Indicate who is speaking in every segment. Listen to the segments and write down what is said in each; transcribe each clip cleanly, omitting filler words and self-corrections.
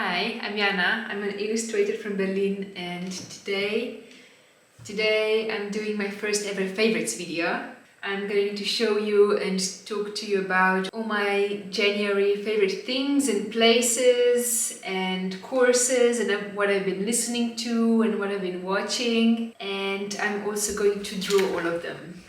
Speaker 1: Hi, I'm Jana. I'm an illustrator from Berlin, and today I'm doing my first ever favorites video. I'm going to show you and talk to you about all my January favorite things and places and courses and what I've been listening to and what I've been watching, and I'm also going to draw all of them.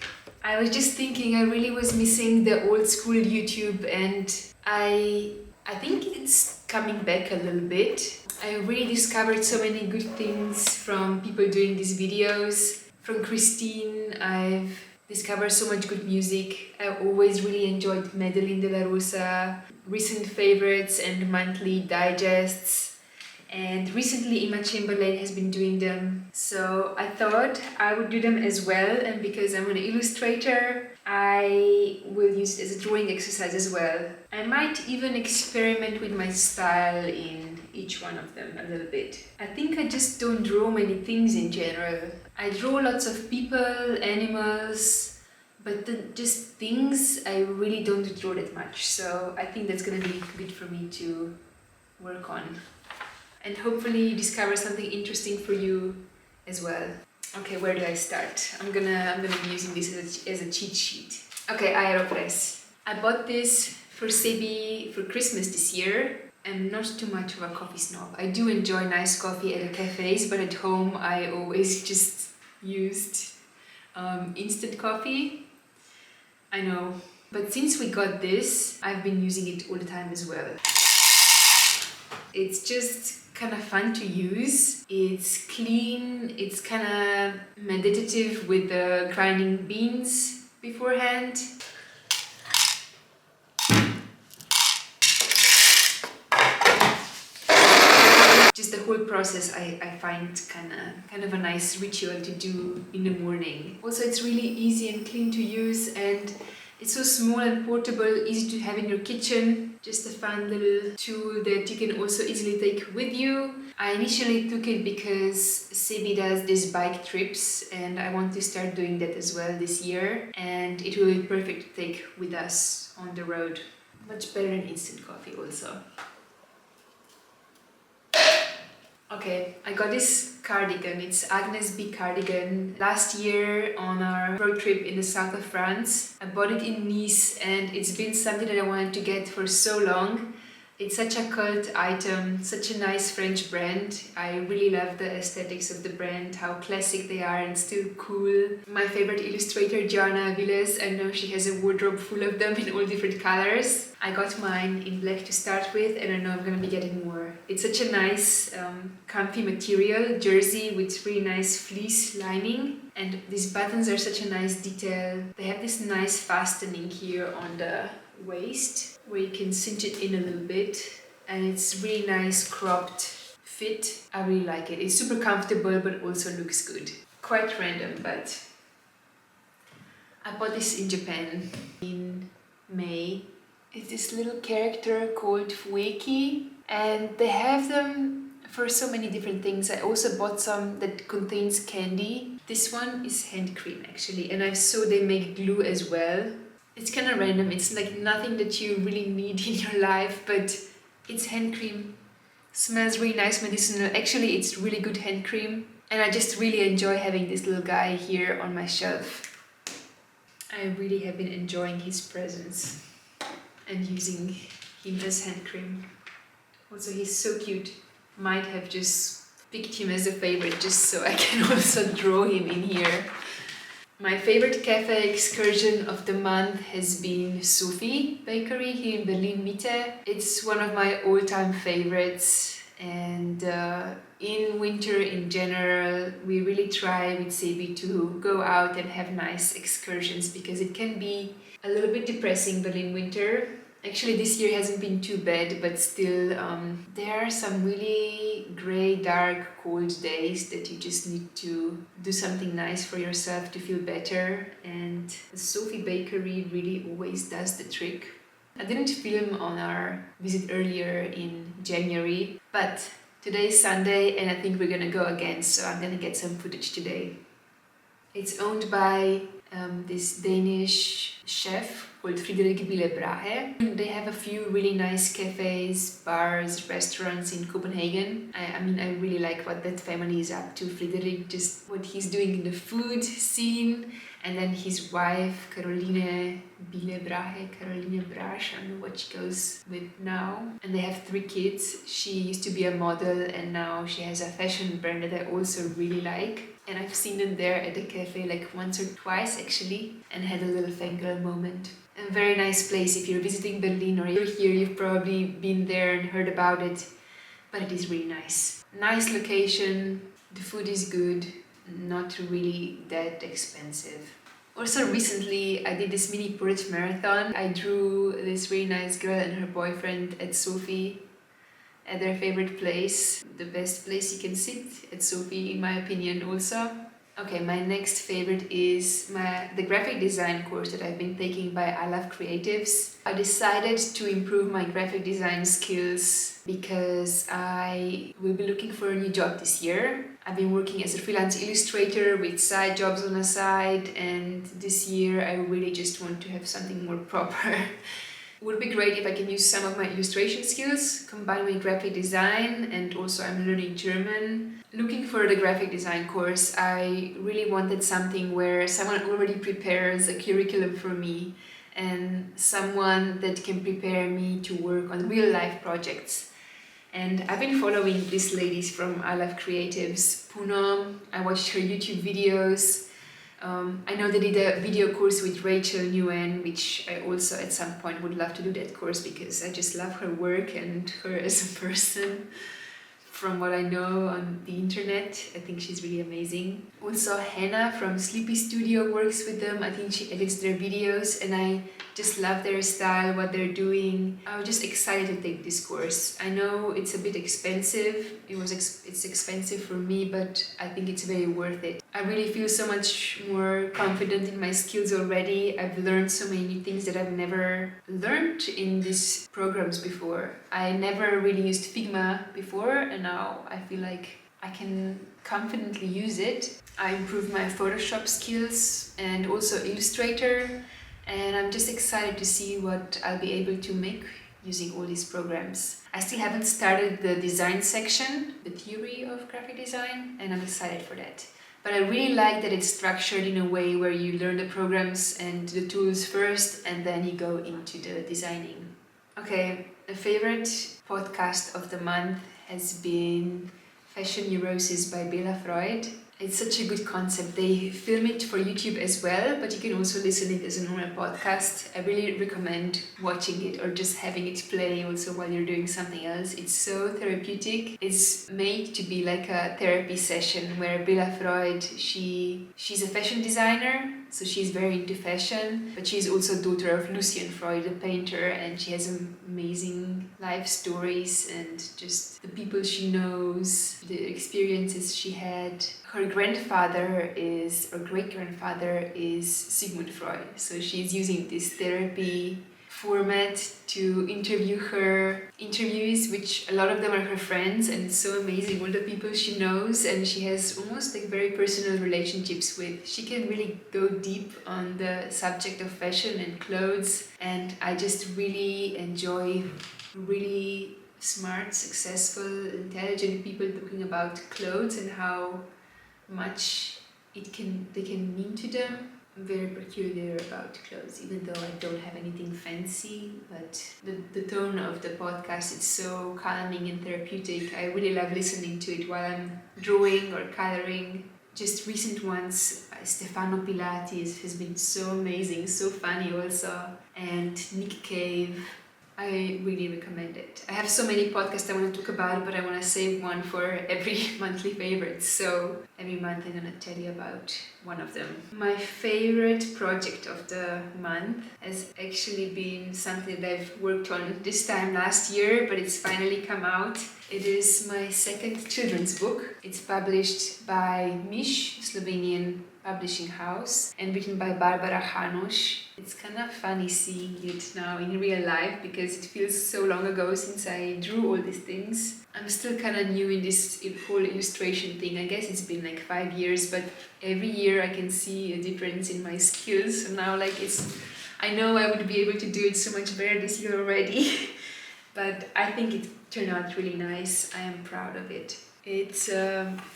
Speaker 1: I was just thinking I really was missing the old school YouTube, and I think it's coming back a little bit. I really discovered so many good things from people doing these videos. From Christine, I've discovered so much good music. I always really enjoyed Madeline de la Rosa, recent favorites and monthly digests. And recently Emma Chamberlain has been doing them, so I thought I would do them as well, and because I'm an illustrator I will use it as a drawing exercise as well. I might even experiment with my style in each one of them a little bit. I think I just don't draw many things in general. I draw lots of people, animals, but just things I really don't draw that much, so I think that's gonna be good for me to work on and hopefully discover something interesting for you as well. Okay, where do I start? I'm gonna be using this as a cheat sheet. Okay, Aeropress. I bought this for Sebi for Christmas this year. I'm not too much of a coffee snob. I do enjoy nice coffee at the cafes, but at home I always just used instant coffee. I know, but since we got this, I've been using it all the time as well. It's just kind of fun to use. It's clean, it's kind of meditative with the grinding beans beforehand. Just the whole process I find kind of a nice ritual to do in the morning. Also, it's really easy and clean to use, and it's so small and portable, easy to have in your kitchen. Just a fun little tool that you can also easily take with you. I initially took it because Sebi does these bike trips and I want to start doing that as well this year, and it will be perfect to take with us on the road. Much better than instant coffee also. Okay, I got this cardigan. It's Agnes B cardigan. Last year on our road trip in the south of France. I bought it in Nice and it's been something that I wanted to get for so long. It's such a cult item, such a nice French brand. I really love the aesthetics of the brand, how classic they are and still cool. My favorite illustrator, Joanna Villes, I know she has a wardrobe full of them in all different colors. I got mine in black to start with, and I know I'm gonna be getting more. It's such a nice, comfy material, jersey with really nice fleece lining. And these buttons are such a nice detail. They have this nice fastening here on the waist where you can cinch it in a little bit, and it's really nice cropped fit. I really like it. It's super comfortable but also looks good. Quite random, but I bought this in Japan in May. It's this little character called Fueki, and they have them for so many different things. I also bought some that contains candy. This one is hand cream actually, and I saw they make glue as well. It's kind of random, it's like nothing that you really need in your life, but it's hand cream. Smells really nice, medicinal. Actually, it's really good hand cream, and I just really enjoy having this little guy here on my shelf. I really have been enjoying his presence and using him as hand cream. Also, he's so cute. Might have just picked him as a favorite just so I can also draw him in here. My favorite cafe excursion of the month has been Sophie Bakery here in Berlin Mitte. It's one of my all-time favorites, and in winter in general we really try with Sebi to go out and have nice excursions because it can be a little bit depressing Berlin winter. Actually, this year hasn't been too bad, but still there are some really grey, dark, cold days that you just need to do something nice for yourself to feel better, and the Sophie Bakery really always does the trick. I didn't film on our visit earlier in January, but today is Sunday and I think we're gonna go again, so I'm gonna get some footage today. It's owned by this Danish chef called Frederik Bille Brahe. They have a few really nice cafes, bars, restaurants in Copenhagen. I mean, I really like what that family is up to. Frederik, just what he's doing in the food scene, and then his wife, Caroline Bille Brahe, Caroline Brache, I don't know what she goes with now. And they have 3 kids. She used to be a model and now she has a fashion brand that I also really like. And I've seen them there at the cafe like once or twice actually, and had a little fangirl moment. A very nice place. If you're visiting Berlin or you're here, you've probably been there and heard about it, but it is really nice. Nice location, the food is good, not really that expensive. Also recently I did this mini porridge marathon. I drew this really nice girl and her boyfriend at Sophie at their favorite place. The best place you can sit at Sophie in my opinion also. Okay, my next favorite is the graphic design course that I've been taking by I Love Creatives. I decided to improve my graphic design skills because I will be looking for a new job this year. I've been working as a freelance illustrator with side jobs on the side, and this year I really just want to have something more proper. It would be great if I can use some of my illustration skills, combine with graphic design, and also I'm learning German. Looking for the graphic design course, I really wanted something where someone already prepares a curriculum for me and someone that can prepare me to work on real life projects. And I've been following these ladies from I Love Creatives, Puno. I watched her YouTube videos. I know they did a video course with Rachel Nguyen, which I also at some point would love to do that course because I just love her work and her as a person. From what I know on the internet, I think she's really amazing. Also Hannah from Sleepy Studio works with them. I think she edits their videos and I just love their style, what they're doing. I was just excited to take this course. I know it's a bit expensive. It's expensive for me, but I think it's very worth it. I really feel so much more confident in my skills already. I've learned so many new things that I've never learned in these programs before. I never really used Figma before, and now I feel like I can confidently use it. I improved my Photoshop skills and also Illustrator, and I'm just excited to see what I'll be able to make using all these programs. I still haven't started the design section, the theory of graphic design, and I'm excited for that. But I really like that it's structured in a way where you learn the programs and the tools first and then you go into the designing. Okay, a favorite podcast of the month has been Fashion Neurosis by Bela Freud. It's such a good concept. They film it for YouTube as well, but you can also listen it as a normal podcast. I really recommend watching it or just having it play also while you're doing something else. It's so therapeutic. It's made to be like a therapy session where Bela Freud, she's a fashion designer, so she's very into fashion, but she's also daughter of Lucien Freud, a painter, and she has amazing life stories and just the people she knows, the experiences she had. Her grandfather or great-grandfather is Sigmund Freud, so she's using this therapy format to interview her interviewees, which a lot of them are her friends, and it's so amazing all the people she knows, and she has almost like very personal relationships with. She can really go deep on the subject of fashion and clothes, and I just really enjoy really smart, successful, intelligent people talking about clothes and how much they can mean to them. I'm very peculiar about clothes, even though I don't have anything fancy, but the tone of the podcast is so calming and therapeutic. I really love listening to it while I'm drawing or coloring. Just recent ones, Stefano Pilates has been so amazing, so funny also, and Nick Cave. I really recommend it. I have so many podcasts I want to talk about, but I want to save one for every monthly favorite. So every month I'm going to tell you about one of them. My favorite project of the month has actually been something that I've worked on this time last year, but it's finally come out. It is my second children's book. It's published by Mish, Slovenian publishing house and written by Barbara Hanusch. It's kind of funny seeing it now in real life because it feels so long ago since I drew all these things. I'm still kind of new in this whole illustration thing. I guess it's been like 5 years, but every year I can see a difference in my skills. So now I know I would be able to do it so much better this year already. But I think it turned out really nice. I am proud of it. It's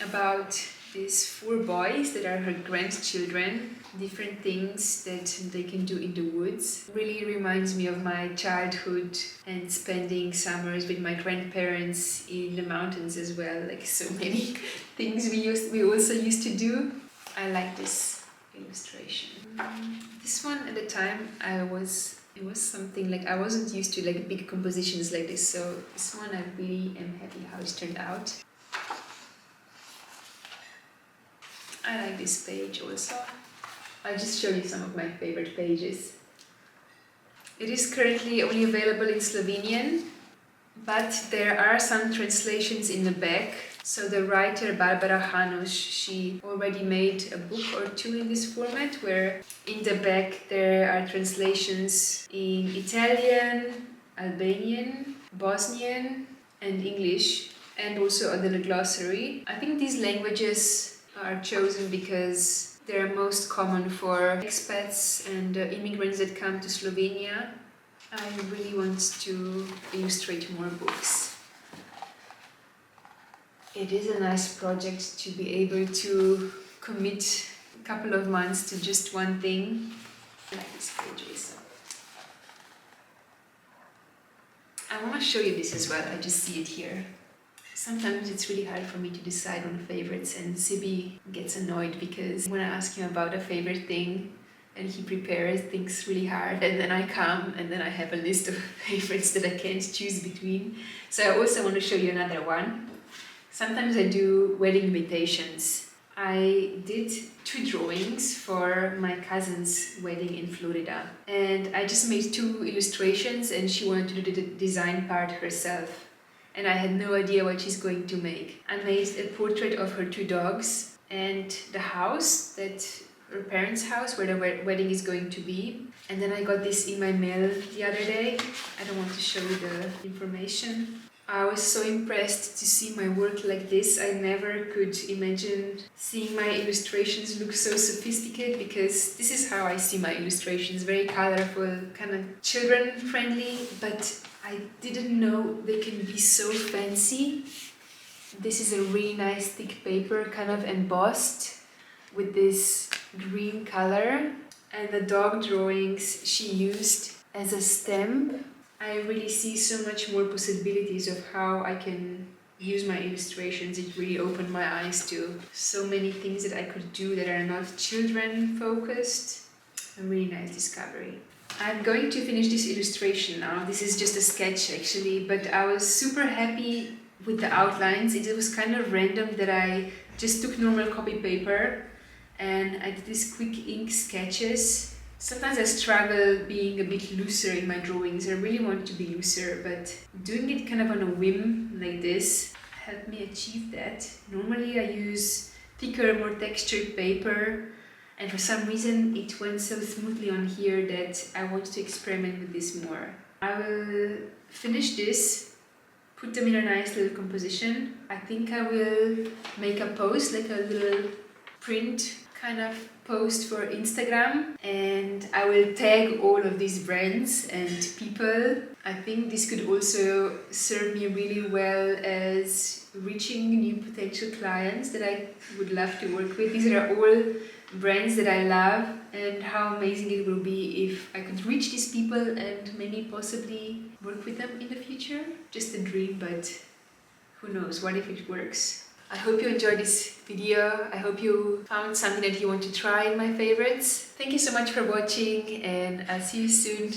Speaker 1: about these 4 boys that are her grandchildren, different things that they can do in the woods. Really reminds me of my childhood and spending summers with my grandparents in the mountains as well. Like so many things we also used to do. I like this illustration. This one at the time it was something like I wasn't used to like big compositions like this, so this one I really am happy how it turned out. I like this page also. I'll just show you some of my favorite pages. It is currently only available in Slovenian, but there are some translations in the back. So the writer Barbara Hanusch, she already made a book or 2 in this format, where in the back there are translations in Italian, Albanian, Bosnian and English, and also a little glossary. I think these languages are chosen because they're most common for expats and immigrants that come to Slovenia. I really want to illustrate more books. It is a nice project to be able to commit a couple of months to just one thing. I like this page also. I want to show you this as well, I just see it here. Sometimes it's really hard for me to decide on favorites, and Sibi gets annoyed because when I ask him about a favorite thing and he prepares things really hard, and then I come and then I have a list of favorites that I can't choose between. So I also want to show you another one. Sometimes I do wedding invitations. I did 2 drawings for my cousin's wedding in Florida, and I just made 2 illustrations and she wanted to do the design part herself. And I had no idea what she's going to make. I made a portrait of her 2 dogs and the house, her parents' house where the wedding is going to be. And then I got this in my mail the other day. I don't want to show you the information. I was so impressed to see my work like this. I never could imagine seeing my illustrations look so sophisticated, because this is how I see my illustrations, very colorful, kind of children friendly, but I didn't know they can be so fancy. This is a really nice thick paper, kind of embossed with this green color, and the dog drawings she used as a stamp. I really see so much more possibilities of how I can use my illustrations. It really opened my eyes to so many things that I could do that are not children focused. A really nice discovery. I'm going to finish this illustration now. This is just a sketch actually, but I was super happy with the outlines. It was kind of random that I just took normal copy paper and I did these quick ink sketches. Sometimes I struggle being a bit looser in my drawings. I really want to be looser, but doing it kind of on a whim like this helped me achieve that. Normally I use thicker, more textured paper, and for some reason it went so smoothly on here that I want to experiment with this more. I will finish this, put them in a nice little composition. I think I will make a post, like a little print kind of post for Instagram, and I will tag all of these brands and people. I think this could also serve me really well as reaching new potential clients that I would love to work with. These are all brands that I love, and how amazing it will be if I could reach these people and maybe possibly work with them in the future. Just a dream, but who knows, what if it works? I hope you enjoyed this video. I hope you found something that you want to try in my favorites. Thank you so much for watching, and I'll see you soon.